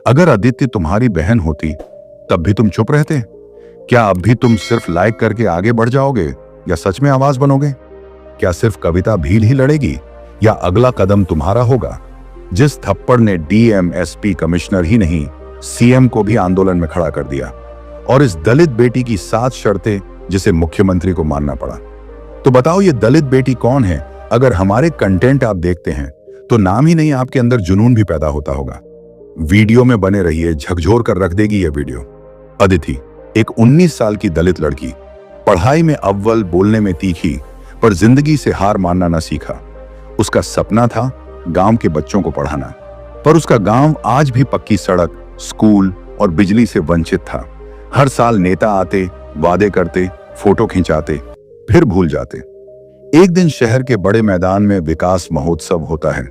अगर अदिति तुम्हारी बहन होती तब भी तुम चुप रहते? क्या अब भी तुम सिर्फ लाइक करके आगे बढ़ जाओगे या सच में आवाज बनोगे? क्या सिर्फ कविता भील ही लड़ेगी या अगला कदम तुम्हारा होगा? जिस थप्पड़ ने डीएम, एसपी, कमिश्नर ही नहीं सीएम को भी आंदोलन में खड़ा कर दिया, और इस दलित बेटी की 7 शर्तें जिसे मुख्यमंत्री को मानना पड़ा। तो बताओ ये दलित बेटी कौन है? अगर हमारे कंटेंट आप देखते हैं तो नाम ही नहीं आपके अंदर जुनून भी पैदा होता होगा। वीडियो में बने रहिए, झकझोर कर रख देगी यह वीडियो। अदिति एक 19 साल की दलित लड़की, पढ़ाई में अव्वल, बोलने में तीखी, पर जिंदगी से हार मानना न सीखा। उसका सपना था गांव के बच्चों को पढ़ाना, पर उसका गांव आज भी पक्की सड़क, स्कूल और बिजली से वंचित था। हर साल नेता आते, वादे करते, फोटो खिंचाते, फिर भूल जाते। एक दिन शहर के बड़े मैदान में विकास महोत्सव होता है।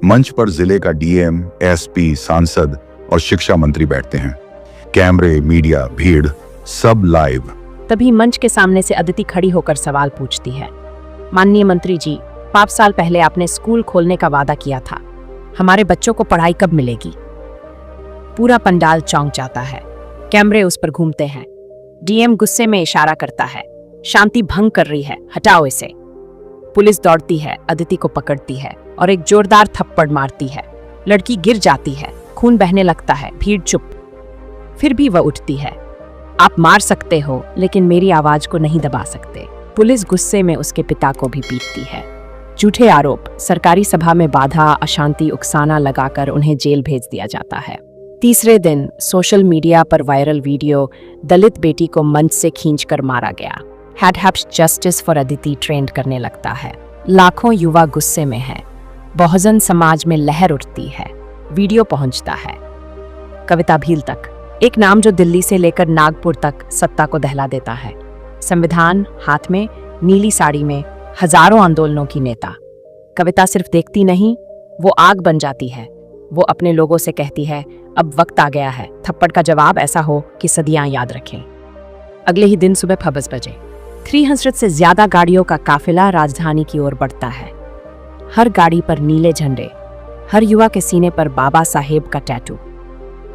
मंच पर जिले का डीएम, एसपी, सांसद और शिक्षा मंत्री बैठते हैं। कैमरे, मीडिया, भीड़, सब लाइव। तभी मंच के सामने से अदिति खड़ी होकर सवाल पूछती है। माननीय मंत्री जी, 5 साल पहले आपने स्कूल खोलने का वादा किया था। हमारे बच्चों को पढ़ाई कब मिलेगी? पूरा पंडाल चौंक जाता है। कैमरे उस पर घूमते हैं। डीएम गुस्से में इशारा करता है, शांति भंग कर रही है, हटाओ इसे। पुलिस दौड़ती है, अदिति को पकड़ती है और एक जोरदार थप्पड़ मारती है। लड़की गिर जाती है, खून बहने लगता है। भीड़ चुप। फिर भी वह उठती है। आप मार सकते हो लेकिन मेरी आवाज को नहीं दबा सकते। पुलिस गुस्से में उसके पिता को भी पीटती है। झूठे आरोप, सरकारी सभा में बाधा, अशांति उकसाना लगाकर उन्हें जेल भेज दिया जाता है। तीसरे दिन सोशल मीडिया पर वायरल वीडियो दलित बेटी को मंच से खींचकर मारा गया। जस्टिस फॉर अदिति ट्रेंड करने लगता है। लाखों युवा गुस्से में हैं। बहुजन समाज में लहर उठती है। वीडियो पहुंचता है कविता भील तक, एक नाम जो दिल्ली से लेकर नागपुर तक सत्ता को दहला देता है। संविधान हाथ में, नीली साड़ी में, हजारों आंदोलनों की नेता। कविता सिर्फ देखती नहीं, वो आग बन जाती है। वो अपने लोगों से कहती है, अब वक्त आ गया है, थप्पड़ का जवाब ऐसा हो कि सदियां याद रखें। अगले ही दिन सुबह 5 बजे 300 से ज्यादा गाड़ियों का काफिला राजधानी की ओर बढ़ता है। हर गाड़ी पर नीले झंडे, हर युवा के सीने पर बाबा साहेब का टैटू,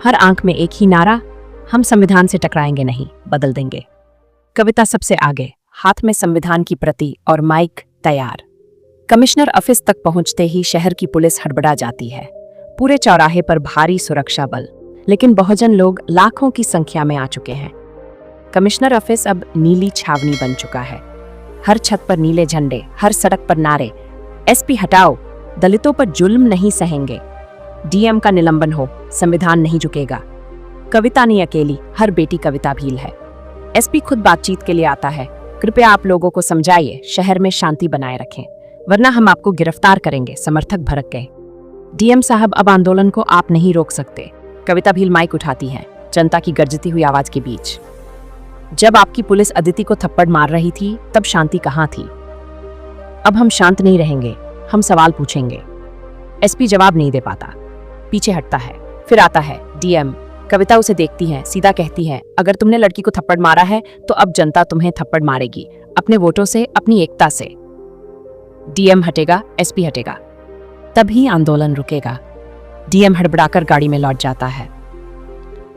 हर आंख में एक ही नारा, हम संविधान से टकराएंगे नहीं, बदल देंगे। कविता सबसे आगे, हाथ में संविधान की प्रति और माइक तैयार। कमिश्नर ऑफिस तक पहुंचते ही शहर की पुलिस हड़बड़ा जाती है। पूरे चौराहे पर भारी सुरक्षा बल, लेकिन बहुजन लोग लाखों की संख्या में आ चुके हैं। कमिश्नर ऑफिस अब नीली छावनी बन चुका है। हर छत पर नीले झंडे, हर सड़क पर नारे, एसपी हटाओ, दलितों पर जुल्म नहीं सहेंगे, डीएम का निलंबन हो, संविधान नहीं झुकेगा। कविता नहीं अकेली, हर बेटी कविता भील है। एसपी खुद बातचीत के लिए आता है। कृपया आप लोगों को समझाइए, शहर में शांति बनाए रखें, वरना हम आपको गिरफ्तार करेंगे। समर्थक भड़क गए। डीएम साहब, अब आंदोलन को आप नहीं रोक सकते। कविता भील माइक उठाती हैं, जनता की गर्जती हुई आवाज के बीच। जब आपकी पुलिस अदिति को थप्पड़ मार रही थी, तब शांति कहाँ थी? अब हम शांत नहीं रहेंगे, हम सवाल पूछेंगे। एसपी जवाब नहीं दे पाता, पीछे हटता है। फिर आता है डीएम। कविता उसे देखती है, सीधा कहती है, अगर तुमने लड़की को थप्पड़ मारा है तो अब जनता तुम्हें थप्पड़ मारेगी, अपने वोटों से, अपनी एकता से। डीएम हटेगा, एसपी हटेगा, तभी आंदोलन रुकेगा। डीएम हड़बड़ाकर गाड़ी में लौट जाता है।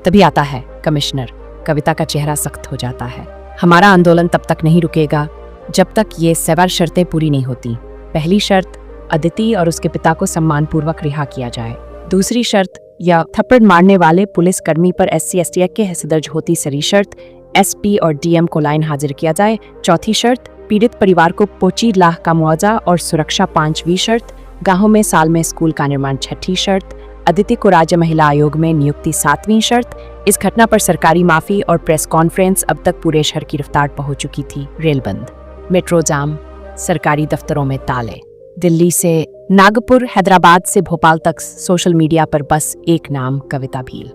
तभी आता है कमिश्नर। कविता का चेहरा सख्त हो जाता है। हमारा आंदोलन तब तक नहीं रुकेगा जब तक ये 7 शर्तें पूरी नहीं होती। पहली शर्त, अदिति और उसके पिता को सम्मानपूर्वक रिहा किया जाए। दूसरी शर्त, या थप्पड़ मारने वाले पुलिसकर्मी पर SC/ST एक्ट के हैसियत दर्ज होती सरी शर्त, एसपी और डीएम को लाइन हाजिर किया जाए। चौथी शर्त, पीड़ित परिवार को 25 लाख का मुआवजा और सुरक्षा। 5वीं शर्त, गांवों में साल में स्कूल का निर्माण। 6ठी शर्त, अदिति को राज्य महिला आयोग में नियुक्ति। 7वीं शर्त, इस घटना पर सरकारी माफी और प्रेस कॉन्फ्रेंस। अब तक पूरे शहर की रफ्तार पहुंच चुकी थी। रेल बंद, मेट्रो जाम, सरकारी दफ्तरों में ताले। दिल्ली से नागपुर, हैदराबाद से भोपाल तक सोशल मीडिया पर बस एक नाम, कविता भील।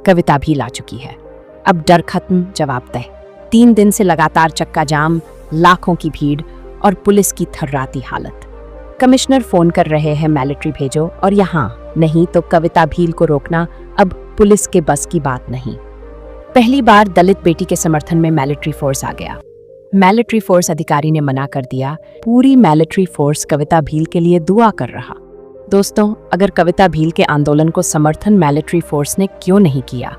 कविता भील आ चुकी है। अब डर खत्म, जवाब तय। 3 दिन से लगातार चक्का जाम, लाखों की भीड़ और पुलिस की थर्राती हालत। कमिश्नर फोन कर रहे हैं, मिलिट्री भेजो, और यहाँ नहीं तो कविता भील को रोकना अब पुलिस के बस की बात नहीं। पहली बार दलित बेटी के समर्थन में मिलिट्री फोर्स आ गया। मिलिट्री फोर्स अधिकारी ने मना कर दिया। पूरी मिलिट्री फोर्स कविता भील के लिए दुआ कर रहा। दोस्तों, अगर कविता भील के आंदोलन को समर्थन मिलिट्री फोर्स ने क्यों नहीं किया,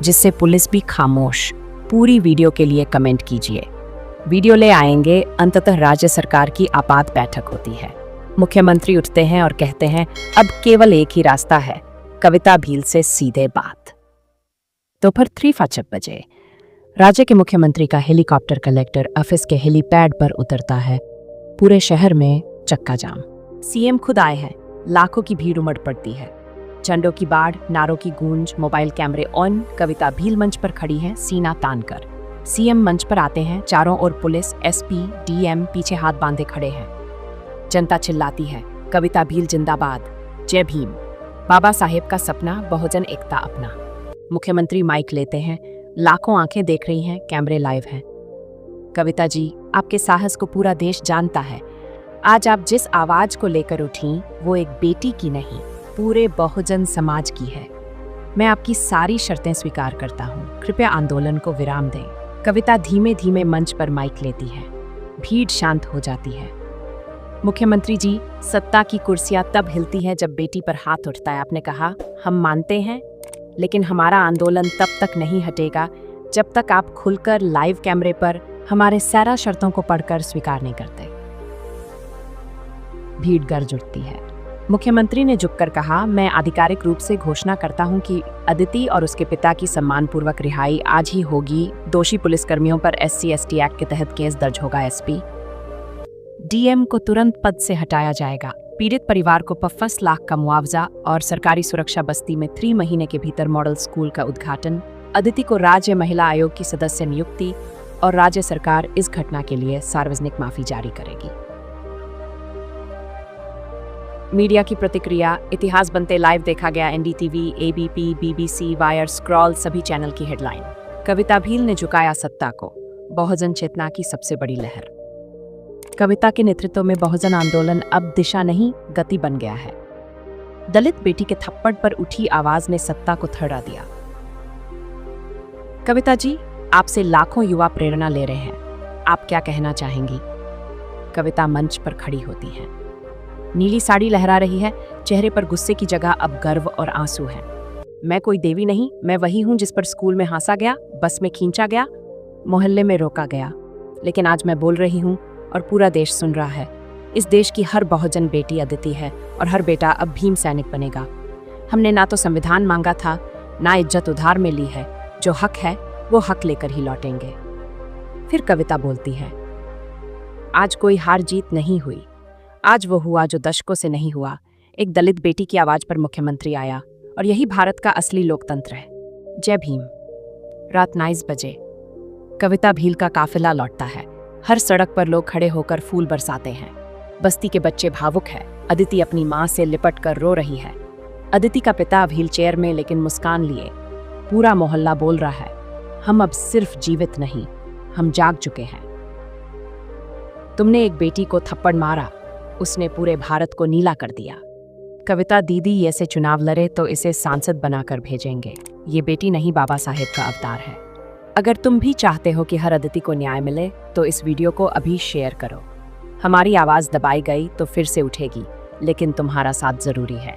जिससे पुलिस भी खामोश, पूरी वीडियो के लिए कमेंट कीजिए। वीडियो ले आएंगे। अंततः राज्य सरकार की आपात बैठक होती है। मुख्यमंत्री उठते हैं और कहते हैं अब केवल एक ही रास्ता है, कविता भील से सीधे बात। दोपहर 3:55 बजे राज्य के मुख्यमंत्री का हेलीकॉप्टर कलेक्टर ऑफिस के हेलीपैड पर उतरता है। पूरे शहर में चक्का जाम। सीएम खुद आए हैं। लाखों की भीड़ उमड़ पड़ती है। झंडों की बाढ़, नारों की गूंज, मोबाइल कैमरे ऑन। कविता भील मंच पर खड़ी है, सीना तान कर। सीएम मंच पर आते हैं। चारों ओर पुलिस, एसपी, डीएम पीछे हाथ बांधे खड़े हैं। जनता चिल्लाती है, कविता भील जिंदाबाद, जय भीम, बाबा साहेब का सपना, बहुजन एकता अपना। मुख्यमंत्री माइक लेते हैं। लाखों आंखें देख रही हैं, कैमरे लाइव हैं। कविता जी, आपके साहस को पूरा देश जानता है। आज आप जिस आवाज को लेकर उठी, वो एक बेटी की नहीं, पूरे बहुजन समाज की है। मैं आपकी सारी शर्तें स्वीकार करता हूँ। कृपया आंदोलन को विराम दें। कविता धीमे धीमे मंच पर माइक लेती है। भीड़ शांत हो जाती है। मुख्यमंत्री जी, सत्ता की कुर्सियां तब हिलती हैं जब बेटी पर हाथ उठता है। आपने कहा, हम मानते हैं, लेकिन हमारा आंदोलन तब तक नहीं हटेगा जब तक आप खुलकर लाइव कैमरे पर हमारे सारा शर्तों को पढ़कर स्वीकार नहीं करते। भीड़ गरज उठती है। मुख्यमंत्री ने झुककर कहा, मैं आधिकारिक रूप से घोषणा करता हूं कि अदिति और उसके पिता की सम्मानपूर्वक रिहाई आज ही होगी। दोषी पुलिसकर्मियों पर SC/ST एक्ट के तहत केस दर्ज होगा। एसपी, डीएम को तुरंत पद से हटाया जाएगा। पीड़ित परिवार को 50 लाख का मुआवजा और सरकारी सुरक्षा। बस्ती में 3 महीने के भीतर मॉडल स्कूल का उद्घाटन। अदिति को राज्य महिला आयोग की सदस्य नियुक्ति और राज्य सरकार इस घटना के लिए सार्वजनिक माफी जारी करेगी। मीडिया की प्रतिक्रिया। इतिहास बनते लाइव देखा गया। NDTV, ABP, BBC, wire, scroll सभी चैनल की हेडलाइन। कविता भील ने झुकाया सत्ता को, बहुजन चेतना की सबसे बड़ी लहर। कविता के नेतृत्व में बहुजन आंदोलन अब दिशा नहीं, गति बन गया है। दलित बेटी के थप्पड़ पर उठी आवाज ने सत्ता को थर्रा दिया। कविता जी, आपसे लाखों युवा प्रेरणा ले रहे हैं। आप क्या कहना चाहेंगी? कविता मंच पर खड़ी होती है। नीली साड़ी लहरा रही है। चेहरे पर गुस्से की जगह अब गर्व और आंसू हैं। मैं कोई देवी नहीं, मैं वही हूं जिस पर स्कूल में हंसा गया, बस में खींचा गया, मोहल्ले में रोका गया। लेकिन आज मैं बोल रही हूं और पूरा देश सुन रहा है। इस देश की हर बहुजन बेटी अदिति है और हर बेटा अब भीम सैनिक बनेगा। हमने ना तो संविधान मांगा था, ना इज्जत उधार में ली है। जो हक है वो हक लेकर ही लौटेंगे। फिर कविता बोलती है, आज कोई हार जीत नहीं हुई। आज वो हुआ जो दशकों से नहीं हुआ। एक दलित बेटी की आवाज पर मुख्यमंत्री आया और यही भारत का असली लोकतंत्र है। जय भीम। रात 9 बजे कविता भील का काफिला लौटता है। हर सड़क पर लोग खड़े होकर फूल बरसाते हैं। बस्ती के बच्चे भावुक हैं। अदिति अपनी मां से लिपट कर रो रही है। अदिति का पिता व्हील चेयर में, लेकिन मुस्कान लिए। पूरा मोहल्ला बोल रहा है, हम अब सिर्फ जीवित नहीं, हम जाग चुके हैं। तुमने एक बेटी को थप्पड़ मारा, उसने पूरे भारत को नीला कर दिया। कविता दीदी ये से चुनाव लड़े तो इसे सांसद बनाकर भेजेंगे। ये बेटी नहीं, बाबा साहेब का अवतार है। अगर तुम भी चाहते हो कि हर अदिति को न्याय मिले तो इस वीडियो को अभी शेयर करो। हमारी आवाज दबाई गई तो फिर से उठेगी, लेकिन तुम्हारा साथ जरूरी है।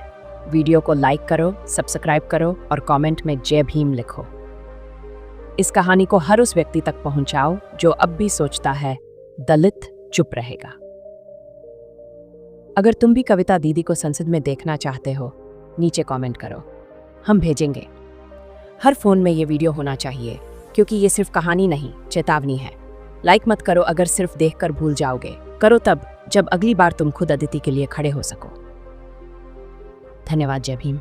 वीडियो को लाइक करो, सब्सक्राइब करो और कमेंट में जय भीम लिखो। इस कहानी को हर उस व्यक्ति तक पहुंचाओ जो अब भी सोचता है दलित चुप रहेगा। अगर तुम भी कविता दीदी को संसद में देखना चाहते हो, नीचे कमेंट करो, हम भेजेंगे। हर फोन में ये वीडियो होना चाहिए, क्योंकि ये सिर्फ कहानी नहीं, चेतावनी है। लाइक मत करो अगर सिर्फ देखकर भूल जाओगे। करो तब जब अगली बार तुम खुद अदिति के लिए खड़े हो सको। धन्यवाद। जय भीम।